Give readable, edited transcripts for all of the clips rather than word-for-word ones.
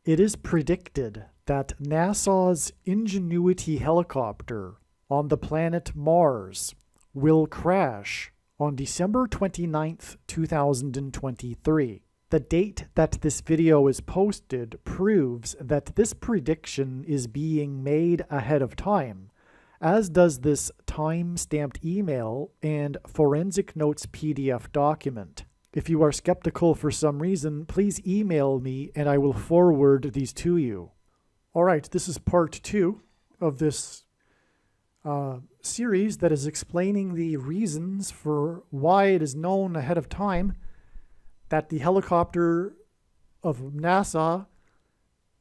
It is predicted that NASA's Ingenuity helicopter on the planet Mars will crash on December 29th, 2023. The date that this video is posted proves that this prediction is being made ahead of time, as does this time-stamped email and forensic notes PDF document. If you are skeptical for some reason, please email me and I will forward these to you. All right, this is part 2 of this series that is explaining the reasons for why it is known ahead of time that the helicopter of NASA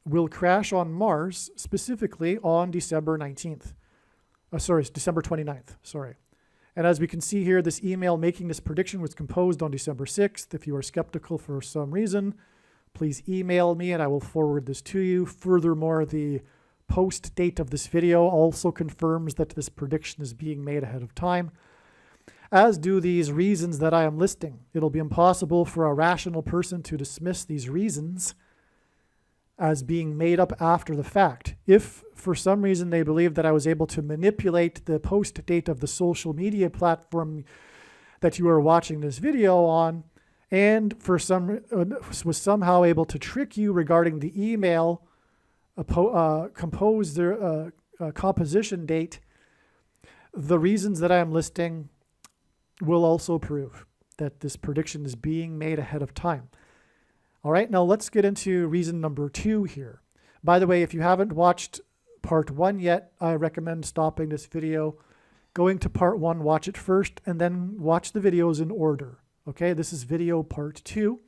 will crash on Mars, specifically on December 29th. And as we can see here, this email making this prediction was composed on December 6th. If you are skeptical for some reason, please email me and I will forward this to you. Furthermore, the post date of this video also confirms that this prediction is being made ahead of time, as do these reasons that I am listing. It'll be impossible for a rational person to dismiss these reasons as being made up after the fact. If for some reason they believe that I was able to manipulate the post date of the social media platform that you are watching this video on, and for some was somehow able to trick you regarding the email composition date, the reasons that I am listing will also prove that this prediction is being made ahead of time. All right, now let's get into reason number 2 here. By the way, if you haven't watched part 1 yet, I recommend stopping this video, going to part 1, watch it first, and then watch the videos in order. Okay, this is video part 2.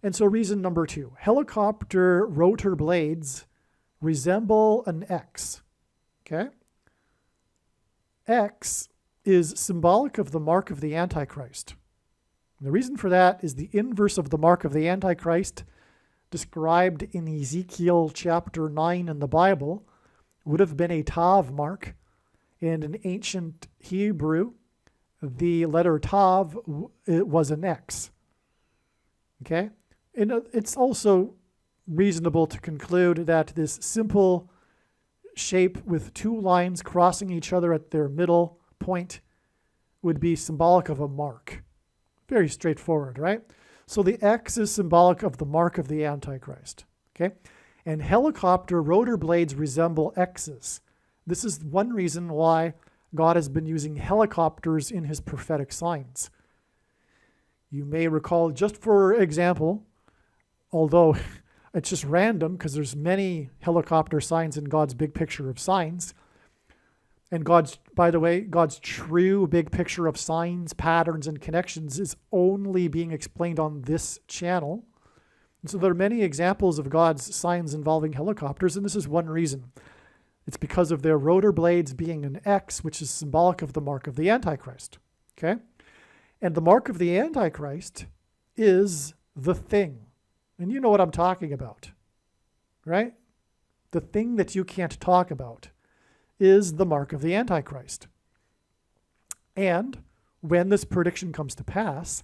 And so reason number 2, helicopter rotor blades resemble an X. Okay? X is symbolic of the mark of the Antichrist. The reason for that is the inverse of the mark of the Antichrist, described in Ezekiel chapter 9 in the Bible, would have been a Tav mark. And in ancient Hebrew, the letter Tav it was an X. Okay? And it's also reasonable to conclude that this simple shape with 2 lines crossing each other at their middle point would be symbolic of a mark. Very straightforward, right? So the X is symbolic of the mark of the Antichrist, okay? And helicopter rotor blades resemble X's. This is one reason why God has been using helicopters in his prophetic signs. You may recall, just for example, although it's just random because there's many helicopter signs in God's big picture of signs. And by the way, God's true big picture of signs, patterns, and connections is only being explained on this channel. And so there are many examples of God's signs involving helicopters, and this is one reason. It's because of their rotor blades being an X, which is symbolic of the mark of the Antichrist. Okay? And the mark of the Antichrist is the thing. And you know what I'm talking about, right? The thing that you can't talk about is the mark of the Antichrist. And when this prediction comes to pass,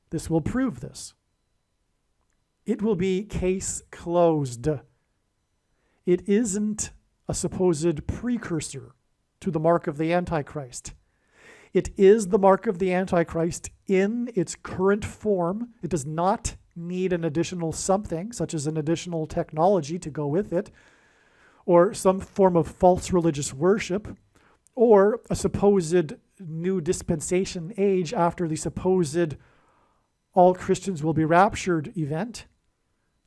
this will prove this. It will be case closed. It isn't a supposed precursor to the mark of the Antichrist. It is the mark of the Antichrist in its current form. It does not need an additional something, such as an additional technology to go with it, or some form of false religious worship, or a supposed new dispensation age after the supposed all Christians will be raptured event.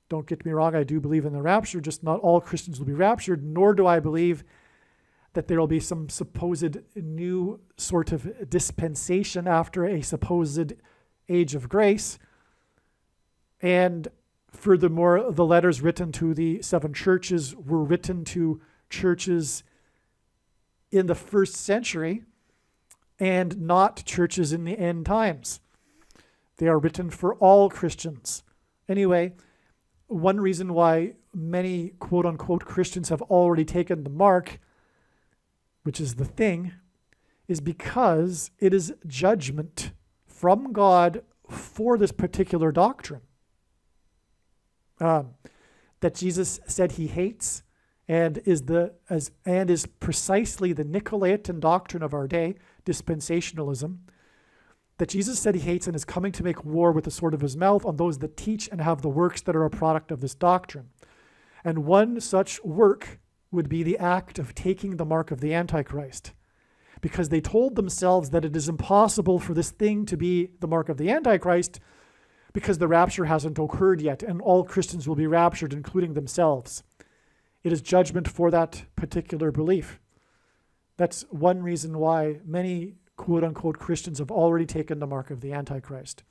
Don't get me wrong, I do believe in the rapture, just not all Christians will be raptured, nor do I believe that there will be some supposed new sort of dispensation after a supposed age of grace. And furthermore, the letters written to the 7 churches were written to churches in the 1st century and not churches in the end times. They are written for all Christians. Anyway, one reason why many quote-unquote Christians have already taken the mark, which is the thing, is because it is judgment from God for this particular doctrine. that Jesus said he hates and is precisely the Nicolaitan doctrine of our day, dispensationalism, that Jesus said he hates and is coming to make war with the sword of his mouth on those that teach and have the works that are a product of this doctrine. And one such work would be the act of taking the mark of the Antichrist, because they told themselves that it is impossible for this thing to be the mark of the Antichrist because the rapture hasn't occurred yet, and all Christians will be raptured, including themselves. It is judgment for that particular belief. That's one reason why many quote-unquote Christians have already taken the mark of the Antichrist.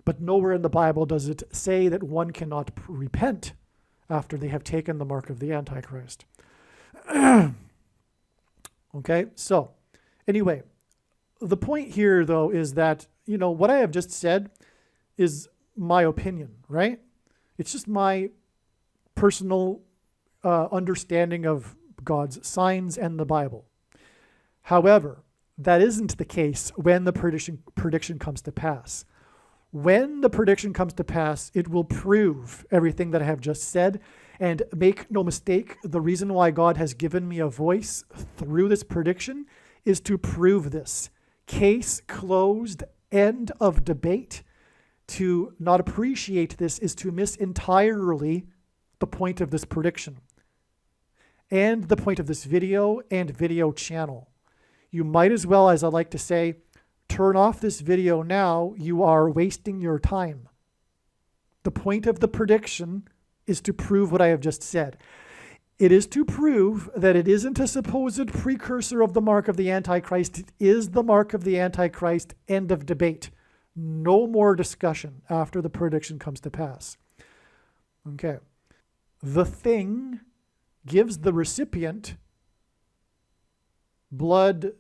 But nowhere in the Bible does it say that one cannot repent after they have taken the mark of the Antichrist. Okay, so anyway, the point here, though, is that, what I have just said is my opinion, right? It's just my personal understanding of God's signs and the Bible. However, that isn't the case when the prediction comes to pass. When the prediction comes to pass, it will prove everything that I have just said. And make no mistake, the reason why God has given me a voice through this prediction is to prove this. Case closed, end of debate. To not appreciate this is to miss entirely the point of this prediction and the point of this video and video channel. You might as well, as I like to say, turn off this video now. You are wasting your time. The point of the prediction is to prove what I have just said. It is to prove that it isn't a supposed precursor of the mark of the Antichrist. It is the mark of the Antichrist. End of debate. No more discussion after the prediction comes to pass. Okay. The thing gives the recipient blood,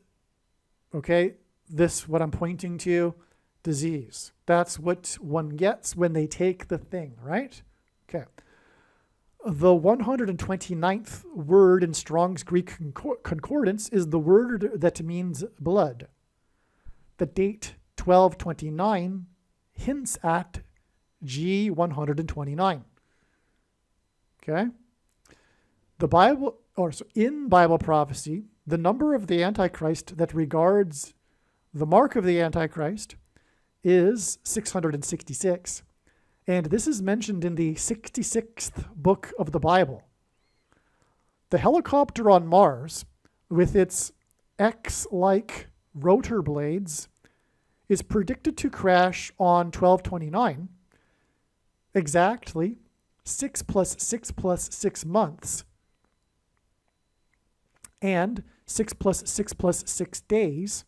okay, this, what I'm pointing to, disease. That's what one gets when they take the thing, right? Okay. The 129th word in Strong's Greek Concordance is the word that means blood. The date 1229 hints at G129. Okay? In Bible prophecy, the number of the Antichrist that regards the mark of the Antichrist is 666. And this is mentioned in the 66th book of the Bible. The helicopter on Mars, with its X-like rotor blades, is predicted to crash on 1229, exactly 6 plus 6 plus 6 months, and 6 plus 6 plus 6 days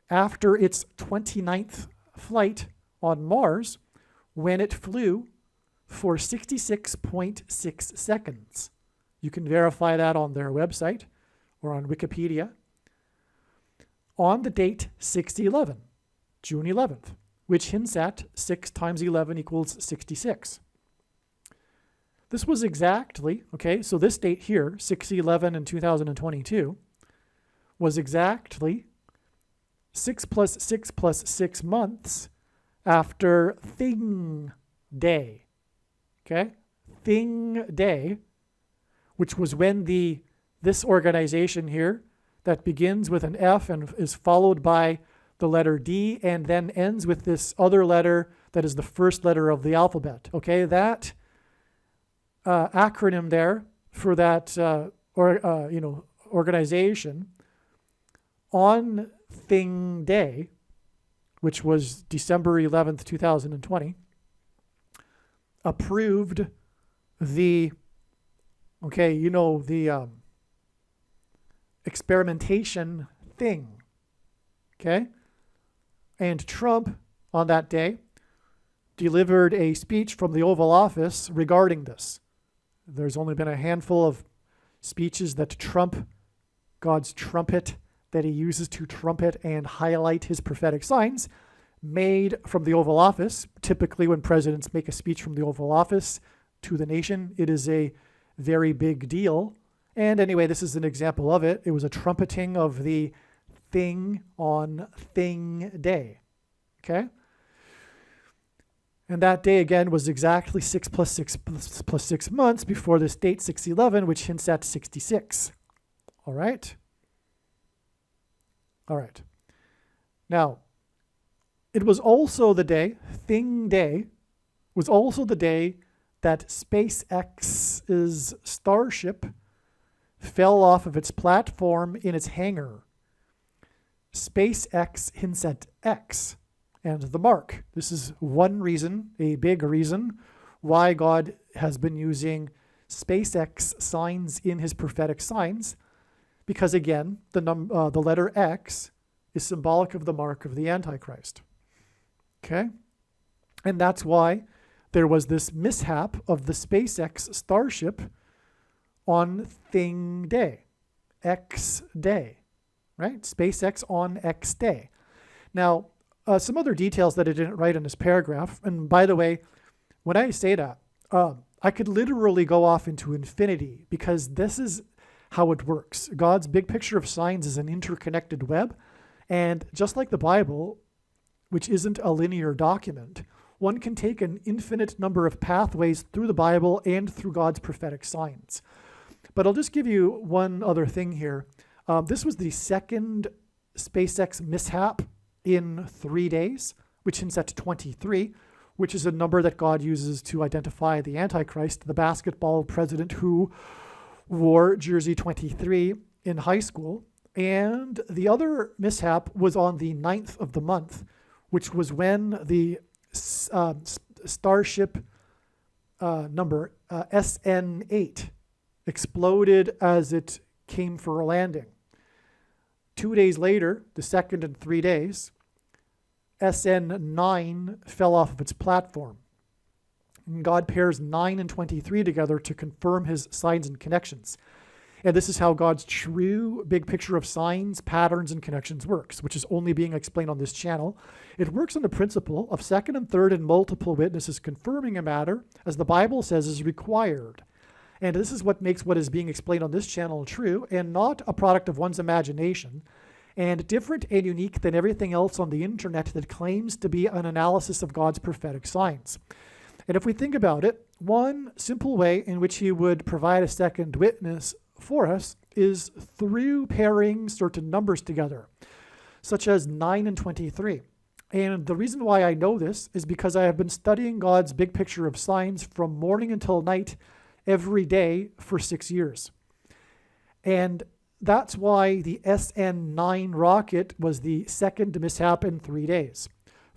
after its 29th flight on Mars, when it flew for 66.6 seconds. You can verify that on their website or on Wikipedia. On the date 6/11, June 11th, which hints at 6 times 11 equals 66. This was exactly, okay, so this date here, 6/11 in 2022, was exactly 6 plus 6 plus 6 months after Thing Day, okay? Thing Day, which was when this organization here that begins with an F and is followed by the letter D and then ends with this other letter that is the first letter of the alphabet, okay? That acronym there for that organization on Thing Day, which was December 11th, 2020, approved the experimentation thing, okay? And Trump, on that day, delivered a speech from the Oval Office regarding this. There's only been a handful of speeches that Trump, God's trumpet, that he uses to trumpet and highlight his prophetic signs, made from the Oval Office. Typically, when presidents make a speech from the Oval Office to the nation, it is a very big deal. And anyway, this is an example of it. It was a trumpeting of the thing on Thing Day. Okay? And that day again was exactly 6 plus 6 plus 6 months before this date 611, which hints at 66. All right? All right. Now, it was also the day, Thing Day, was also the day that SpaceX's Starship fell off of its platform in its hangar. SpaceX hints at X and the mark. This is one reason, a big reason, why God has been using SpaceX signs in his prophetic signs, because again, the letter X is symbolic of the mark of the Antichrist. Okay? And that's why there was this mishap of the SpaceX Starship on Thing Day, X Day, right? SpaceX on X Day. Now, some other details that I didn't write in this paragraph, and by the way, when I say that, I could literally go off into infinity, because this is how it works. God's big picture of signs is an interconnected web, and just like the Bible, which isn't a linear document, one can take an infinite number of pathways through the Bible and through God's prophetic signs. But I'll just give you one other thing here. This was the second SpaceX mishap in 3 days, which hints at 23, which is a number that God uses to identify the Antichrist, the basketball president who wore jersey 23 in high school. And the other mishap was on the 9th of the month, which was when the Starship number SN8 exploded as it came for a landing. 2 days later, the second in 3 days, SN9 fell off of its platform. And God pairs 9 and 23 together to confirm his signs and connections. And this is how God's true big picture of signs, patterns, and connections works, which is only being explained on this channel. It works on the principle of second and third and multiple witnesses confirming a matter, as the Bible says is required. And this is what makes what is being explained on this channel true, and not a product of one's imagination, and different and unique than everything else on the internet that claims to be an analysis of God's prophetic signs. And if we think about it, one simple way in which he would provide a second witness for us is through pairing certain numbers together, such as 9 and 23. And the reason why I know this is because I have been studying God's big picture of signs from morning until night every day for 6 years. And that's why the SN9 rocket was the second mishap in 3 days.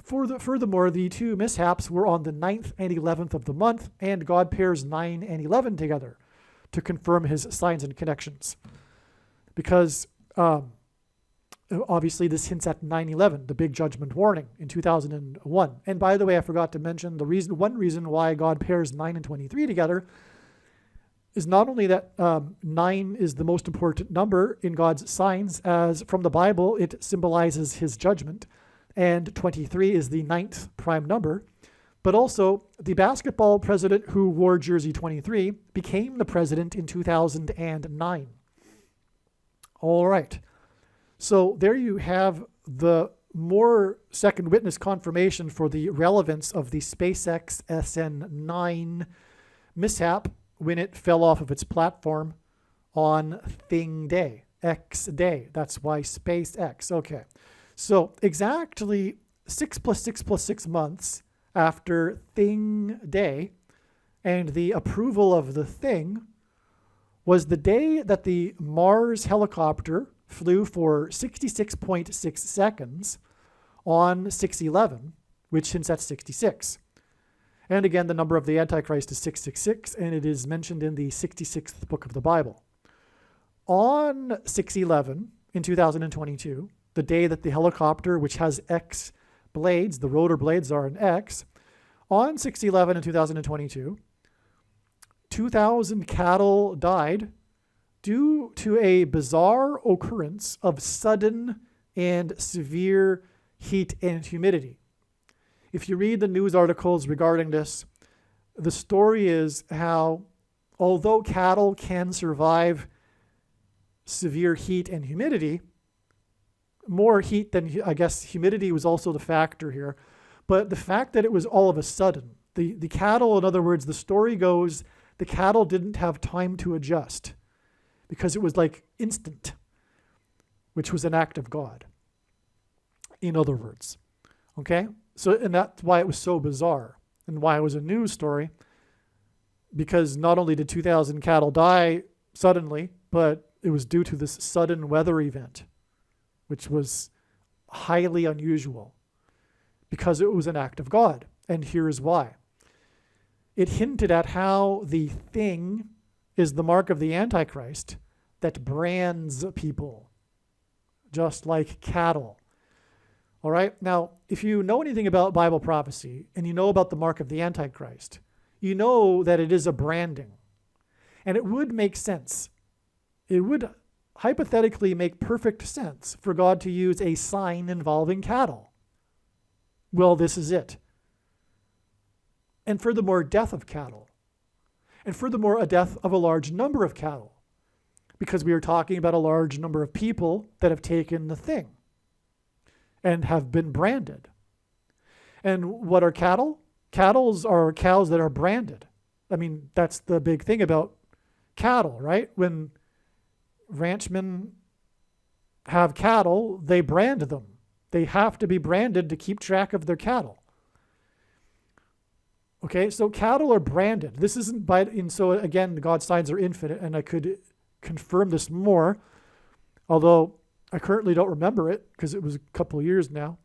Furthermore, the two mishaps were on the 9th and 11th of the month, and God pairs 9 and 11 together to confirm his signs and connections. Because obviously this hints at 9/11, the big judgment warning in 2001. And by the way, I forgot to mention one reason why God pairs 9 and 23 together is not only that 9 is the most important number in God's signs, as from the Bible it symbolizes his judgment, and 23 is the 9th prime number, but also the basketball president who wore jersey 23 became the president in 2009. All right. So there you have the more second witness confirmation for the relevance of the SpaceX SN9 mishap when it fell off of its platform on Thing Day, X Day. That's why SpaceX. Okay. So exactly 6 plus 6 plus 6 months after Thing Day and the approval of the thing was the day that the Mars helicopter flew for 66.6 seconds on 6/11, which hints at 66. And again, the number of the Antichrist is 666, and it is mentioned in the 66th book of the Bible. On 6/11 in 2022, the day that the helicopter, which has X blades, the rotor blades are an X, on 6/11 in 2022, 2,000 cattle died due to a bizarre occurrence of sudden and severe heat and humidity. If you read the news articles regarding this, the story is how, although cattle can survive severe heat and humidity, more heat than, I guess, humidity was also the factor here, But the fact that it was all of a sudden, the cattle, in other words, the story goes, the cattle didn't have time to adjust because it was like instant, which was an act of God, in other words. Okay? So, and that's why it was so bizarre and why it was a news story, because not only did 2,000 cattle die suddenly, but it was due to this sudden weather event, which was highly unusual because it was an act of God. And here's why. It hinted at how the thing is the mark of the Antichrist that brands people, just like cattle. All right? Now, if you know anything about Bible prophecy and you know about the mark of the Antichrist, you know that it is a branding. And it would make sense. It would hypothetically make perfect sense for God to use a sign involving cattle. Well, this is it. And furthermore, death of cattle. And furthermore, a death of a large number of cattle. Because we are talking about a large number of people that have taken the thing and have been branded. And what are cattle? Cattle are cows that are branded. I mean, that's the big thing about cattle, right? When ranchmen have cattle, they brand them. They have to be branded to keep track of their cattle. Okay, so cattle are branded. This isn't by, and so again, God's signs are infinite, and I could confirm this more, although I currently don't remember it because it was a couple of years now.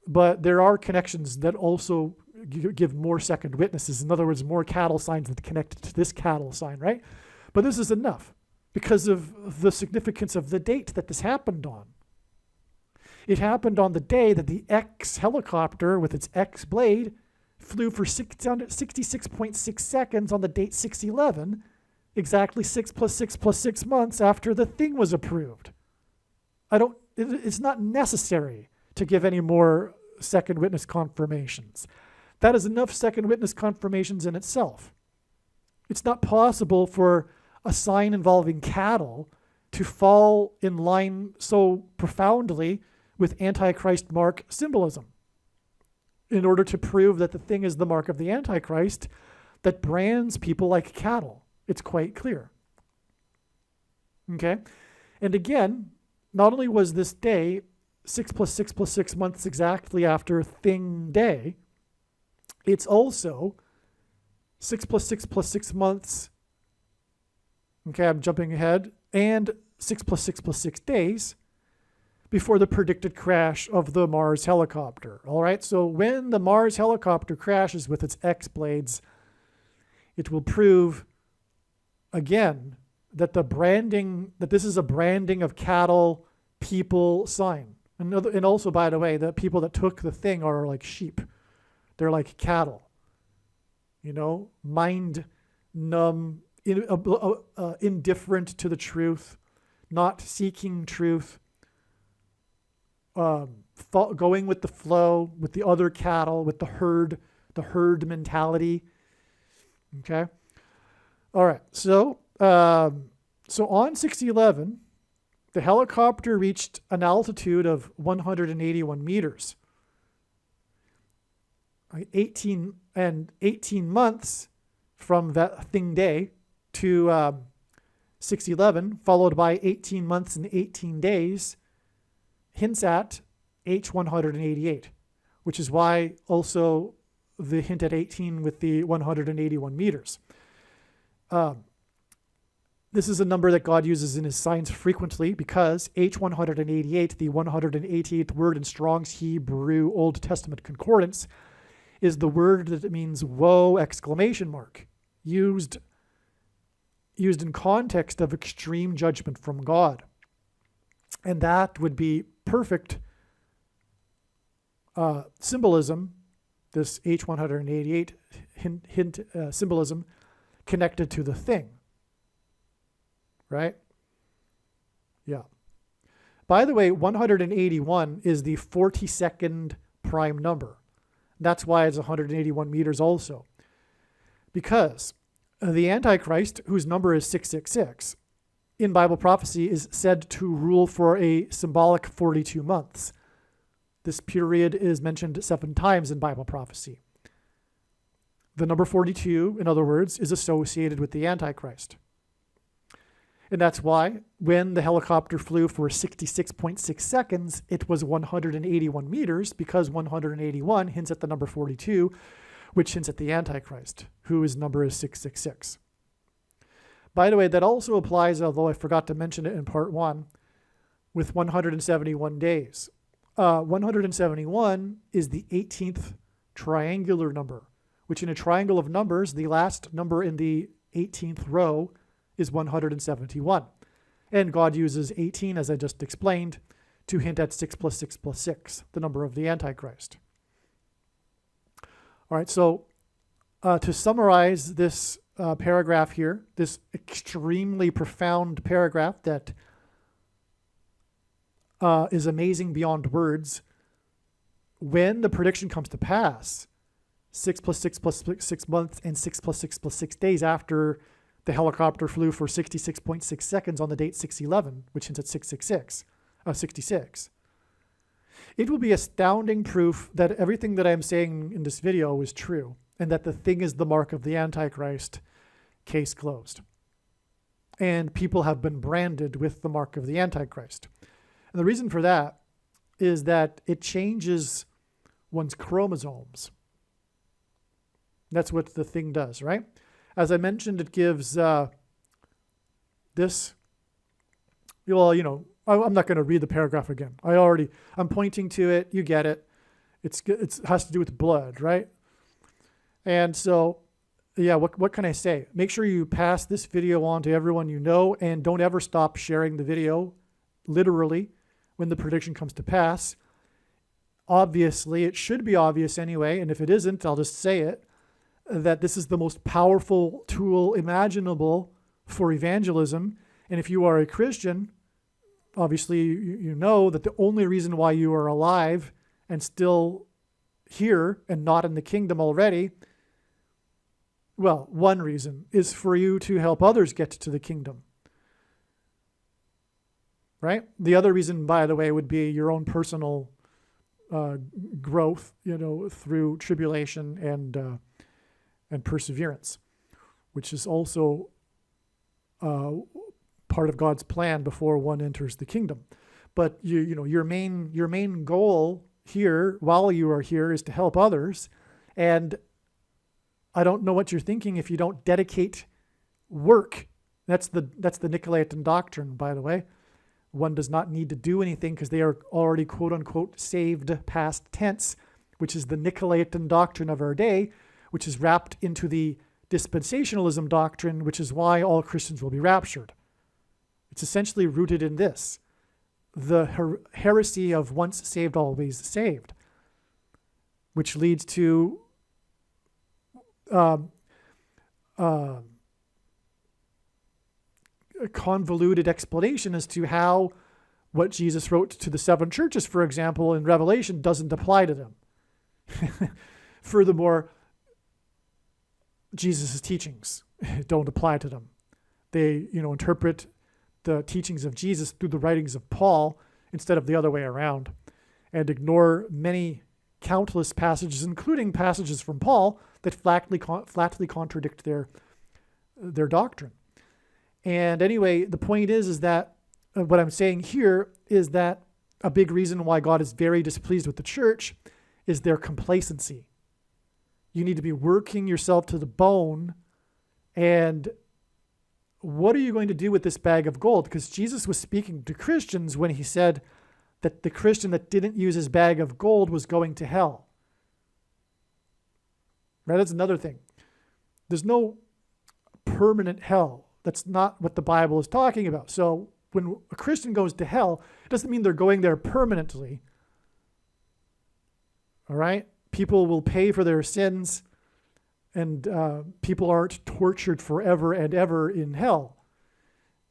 But there are connections that also give more second witnesses. In other words, more cattle signs that connect to this cattle sign, right? But this is enough because of the significance of the date that this happened on. It happened on the day that the X helicopter with its X blade flew for 66.6 seconds on the date 6/11, exactly 6 + 6 + 6 months after the thing was approved. It's not necessary to give any more second witness confirmations. That is enough second witness confirmations in itself. It's not possible for a sign involving cattle to fall in line so profoundly with Antichrist mark symbolism in order to prove that the thing is the mark of the Antichrist that brands people like cattle. It's quite clear. Okay? And again, not only was this day 6 + 6 + 6 months exactly after Thing Day, it's also 6 + 6 + 6 months, okay, I'm jumping ahead, and 6 + 6 + 6 days before the predicted crash of the Mars helicopter. All right, so when the Mars helicopter crashes with its X-blades, it will prove, again, that this is a branding of cattle, people sign. And also, by the way, the people that took the thing are like sheep. They're like cattle. Mind numb, indifferent to the truth, not seeking truth, going with the flow, with the other cattle, with the herd mentality. Okay. All right. So on 6/11, the helicopter reached an altitude of 181 meters. 18 months from that Thing Day to 6/11, followed by 18 months and 18 days, hints at H188, which is why also the hint at 18 with the 181 meters. This is a number that God uses in his signs frequently because H188, the 188th word in Strong's Hebrew Old Testament Concordance, is the word that means woe, ! Used in context of extreme judgment from God. And that would be perfect symbolism, this H188 hint symbolism connected to the thing. Right? Yeah. By the way, 181 is the 42nd prime number. That's why it's 181 meters also. Because the Antichrist, whose number is 666, in Bible prophecy is said to rule for a symbolic 42 months. This period is mentioned 7 times in Bible prophecy. The number 42, in other words, is associated with the Antichrist. And that's why when the helicopter flew for 66.6 seconds, it was 181 meters, because 181 hints at the number 42, which hints at the Antichrist, whose number is 666. By the way, that also applies, although I forgot to mention it in part 1, with 171 days. 171 is the 18th triangular number, which in a triangle of numbers, the last number in the 18th row is 171. And God uses 18, as I just explained, to hint at 6 plus 6 plus 6, the number of the Antichrist. All right, so to summarize this paragraph here, this extremely profound paragraph that is amazing beyond words, when the prediction comes to pass, 6 plus 6 plus 6 months and 6 plus 6 plus 6 days after the helicopter flew for 66.6 seconds on the date 611, which hints at 66. It will be astounding proof that everything that I'm saying in this video is true, and that the thing is the mark of the Antichrist, case closed. And people have been branded with the mark of the Antichrist. And the reason for that is that it changes one's chromosomes. That's what the thing does, right? As I mentioned, it gives this, well, you know, I'm not going to read the paragraph again. I'm pointing to it. You get it. It has to do with blood, right? And so, yeah, what can I say? Make sure you pass this video on to everyone you know, and don't ever stop sharing the video, literally, when the prediction comes to pass. Obviously, it should be obvious anyway, and if it isn't, I'll just say it, that this is the most powerful tool imaginable for evangelism. And if you are a Christian, obviously you know that the only reason why you are alive and still here and not in the kingdom already, well, one reason is for you to help others get to the kingdom. Right? The other reason, by the way, would be your own personal growth, you know, through tribulation and perseverance, which is also part of God's plan before one enters the kingdom. But you know, your main goal here, while you are here, is to help others. And I don't know what you're thinking if you don't dedicate work. That's the Nicolaitan doctrine, by the way. One does not need to do anything because they are already, quote unquote, saved past tense, which is the Nicolaitan doctrine of our day, which is wrapped into the dispensationalism doctrine, which is why all Christians will be raptured. It's essentially rooted in this, the heresy of once saved, always saved, which leads to a convoluted explanation as to how what Jesus wrote to the 7 churches, for example, in Revelation doesn't apply to them. Furthermore, Jesus' teachings don't apply to them. They, you know, interpret the teachings of Jesus through the writings of Paul instead of the other way around, and ignore countless passages, including passages from Paul, that flatly contradict their doctrine. And anyway, the point is that what I'm saying here is that a big reason why God is very displeased with the church is their complacency. You need to be working yourself to the bone. And what are you going to do with this bag of gold? Because Jesus was speaking to Christians when he said that the Christian that didn't use his bag of gold was going to hell. Right? That's another thing. There's no permanent hell. That's not what the Bible is talking about. So when a Christian goes to hell, it doesn't mean they're going there permanently. All right? People will pay for their sins, and people aren't tortured forever and ever in hell.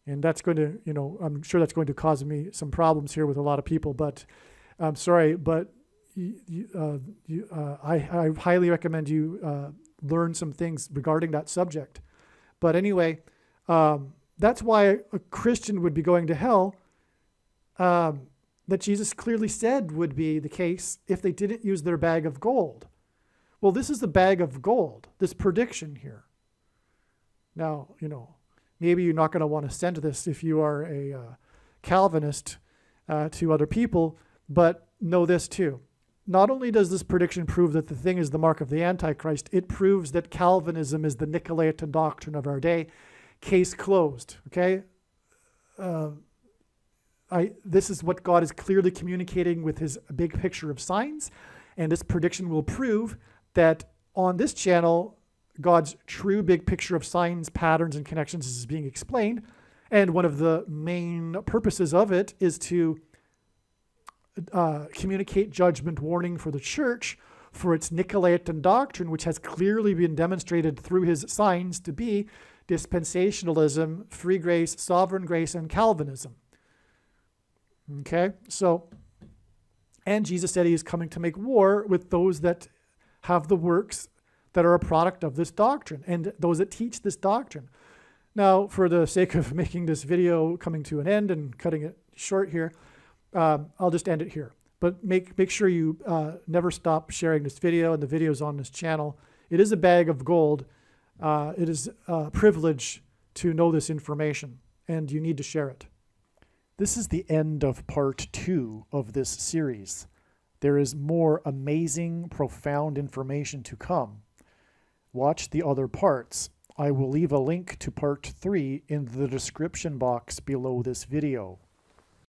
And that's going to, you know, I'm sure that's going to cause me some problems here with a lot of people, but I'm sorry, but I highly recommend you learn some things regarding that subject. But anyway, that's why a Christian would be going to hell, that Jesus clearly said would be the case if they didn't use their bag of gold. Well, this is the bag of gold, this prediction here. Now, maybe you're not going to want to send this if you are a Calvinist to other people, but know this too. Not only does this prediction prove that the thing is the mark of the Antichrist, it proves that Calvinism is the Nicolaitan doctrine of our day. Case closed, okay? This is what God is clearly communicating with his big picture of signs, and this prediction will prove that on this channel, God's true big picture of signs, patterns, and connections is being explained, and one of the main purposes of it is to communicate judgment warning for the church for its Nicolaitan doctrine, which has clearly been demonstrated through his signs to be dispensationalism, free grace, sovereign grace, and Calvinism. Okay, so, and Jesus said he is coming to make war with those that have the works that are a product of this doctrine and those that teach this doctrine. Now, for the sake of making this video coming to an end and cutting it short here, I'll just end it here. But make sure you never stop sharing this video and the videos on this channel. It is a bag of gold. It is a privilege to know this information, and you need to share it. This is the end of part 2 of this series. There is more amazing, profound information to come. Watch the other parts. I will leave a link to part 3 in the description box below this video.